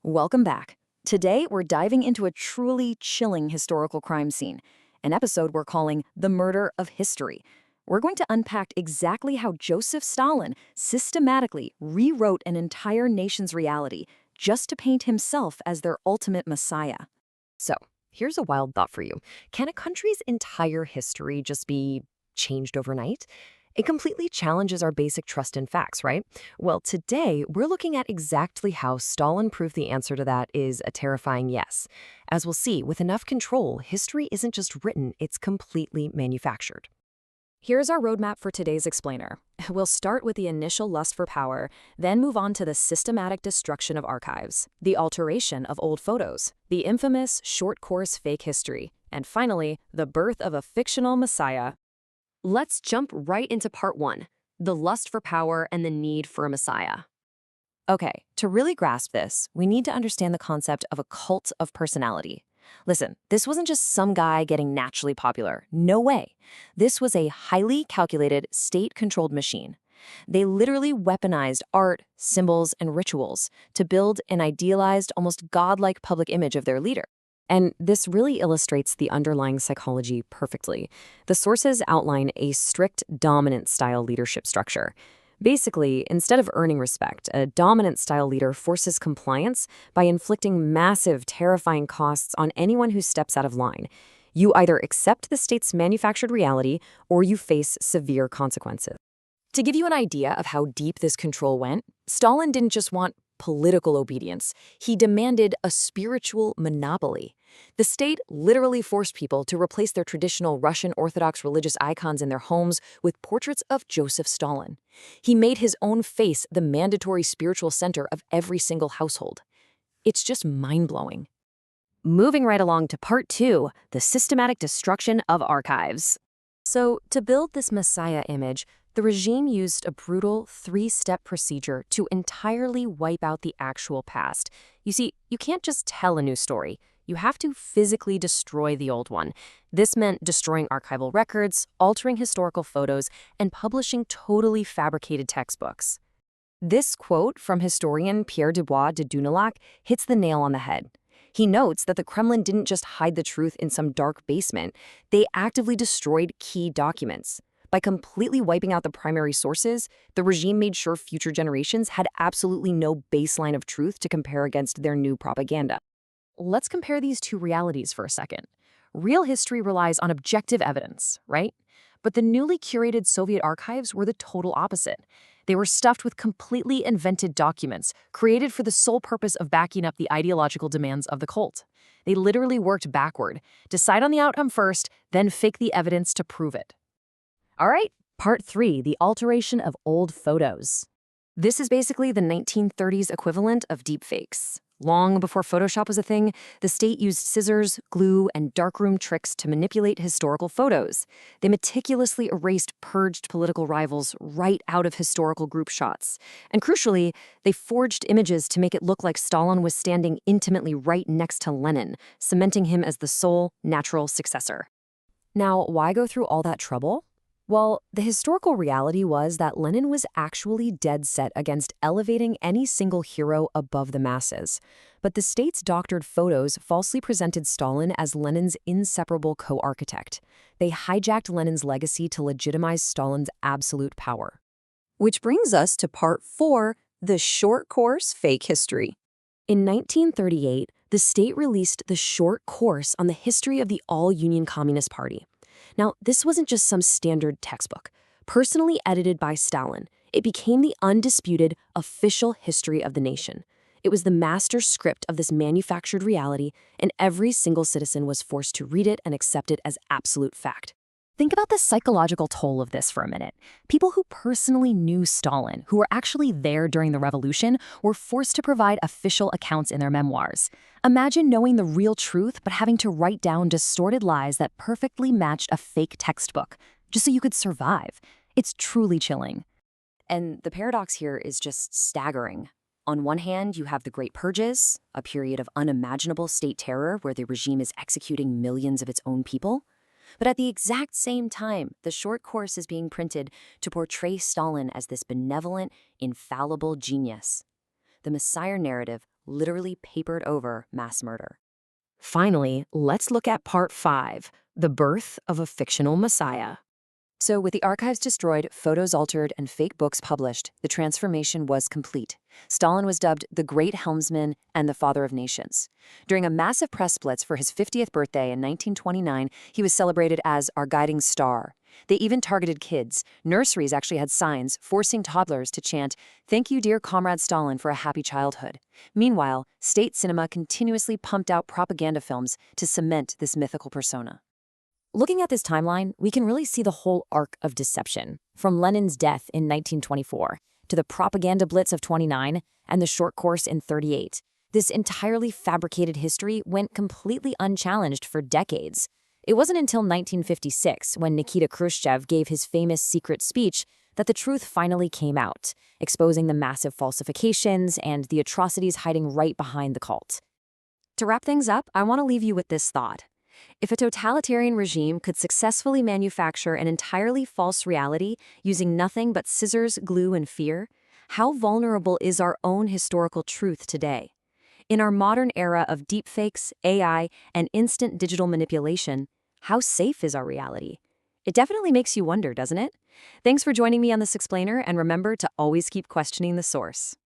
Welcome back. Today, we're diving into a truly chilling historical crime scene, an episode we're calling The Murder of History. We're going to unpack exactly how Joseph Stalin systematically rewrote an entire nation's reality just to paint himself as their ultimate messiah. So, here's a wild thought for you. Can a country's entire history just be changed overnight? It completely challenges our basic trust in facts, right? Well, today, we're looking at exactly how Stalin proved the answer to that is a terrifying yes. As we'll see, with enough control, history isn't just written, it's completely manufactured. Here's our roadmap for today's explainer. We'll start with the initial lust for power, then move on to the systematic destruction of archives, the alteration of old photos, the infamous short-course fake history, and finally, the birth of a fictional messiah. Let's jump right into part one, the lust for power and the need for a messiah. Okay, to really grasp this, we need to understand the concept of a cult of personality. Listen, this wasn't just some guy getting naturally popular. No way. This was a highly calculated, state-controlled machine. They literally weaponized art, symbols, and rituals to build an idealized, almost godlike public image of their leader. And this really illustrates the underlying psychology perfectly. The sources outline a strict, dominant-style leadership structure. Basically, instead of earning respect, a dominant-style leader forces compliance by inflicting massive, terrifying costs on anyone who steps out of line. You either accept the state's manufactured reality or you face severe consequences. To give you an idea of how deep this control went, Stalin didn't just want political obedience. He demanded a spiritual monopoly. The state literally forced people to replace their traditional Russian Orthodox religious icons in their homes with portraits of Joseph Stalin. He made his own face the mandatory spiritual center of every single household. It's just mind-blowing. Moving right along to part two, the systematic destruction of archives. So, to build this messiah image, the regime used a brutal three-step procedure to entirely wipe out the actual past. You see, you can't just tell a new story. You have to physically destroy the old one. This meant destroying archival records, altering historical photos, and publishing totally fabricated textbooks. This quote from historian Pierre Dubois de Dunelac hits the nail on the head. He notes that the Kremlin didn't just hide the truth in some dark basement. They actively destroyed key documents. By completely wiping out the primary sources, the regime made sure future generations had absolutely no baseline of truth to compare against their new propaganda. Let's compare these two realities for a second. Real history relies on objective evidence, right? But the newly curated Soviet archives were the total opposite. They were stuffed with completely invented documents, created for the sole purpose of backing up the ideological demands of the cult. They literally worked backward, decide on the outcome first, then fake the evidence to prove it. All right, part three, the alteration of old photos. This is basically the 1930s equivalent of deepfakes. Long before Photoshop was a thing, the state used scissors, glue, and darkroom tricks to manipulate historical photos. They meticulously erased purged political rivals right out of historical group shots. And crucially, they forged images to make it look like Stalin was standing intimately right next to Lenin, cementing him as the sole natural successor. Now, why go through all that trouble? Well, the historical reality was that Lenin was actually dead set against elevating any single hero above the masses. But the state's doctored photos falsely presented Stalin as Lenin's inseparable co-architect. They hijacked Lenin's legacy to legitimize Stalin's absolute power. Which brings us to part four, the short course fake history. In 1938, the state released the short course on the history of the All-Union Communist Party. Now, this wasn't just some standard textbook. Personally edited by Stalin, it became the undisputed official history of the nation. It was the master script of this manufactured reality, and every single citizen was forced to read it and accept it as absolute fact. Think about the psychological toll of this for a minute. People who personally knew Stalin, who were actually there during the revolution, were forced to provide official accounts in their memoirs. Imagine knowing the real truth but having to write down distorted lies that perfectly matched a fake textbook, just so you could survive. It's truly chilling. And the paradox here is just staggering. On one hand, you have the Great Purges, a period of unimaginable state terror where the regime is executing millions of its own people. But at the exact same time, the short course is being printed to portray Stalin as this benevolent, infallible genius. The Messiah narrative literally papered over mass murder. Finally, let's look at part 5, the birth of a fictional messiah. So, with the archives destroyed, photos altered, and fake books published, the transformation was complete. Stalin was dubbed the Great Helmsman and the Father of Nations. During a massive press blitz for his 50th birthday in 1929, he was celebrated as our guiding star. They even targeted kids. Nurseries actually had signs forcing toddlers to chant, "Thank you, dear Comrade Stalin, for a happy childhood." Meanwhile, state cinema continuously pumped out propaganda films to cement this mythical persona. Looking at this timeline, we can really see the whole arc of deception, from Lenin's death in 1924 to the propaganda blitz of 29 and the short course in 38. This entirely fabricated history went completely unchallenged for decades. It wasn't until 1956, when Nikita Khrushchev gave his famous secret speech, that the truth finally came out, exposing the massive falsifications and the atrocities hiding right behind the cult. To wrap things up, I want to leave you with this thought. If a totalitarian regime could successfully manufacture an entirely false reality using nothing but scissors, glue, and fear, how vulnerable is our own historical truth today? In our modern era of deepfakes, AI, and instant digital manipulation, how safe is our reality? It definitely makes you wonder, doesn't it? Thanks for joining me on this explainer, and remember to always keep questioning the source.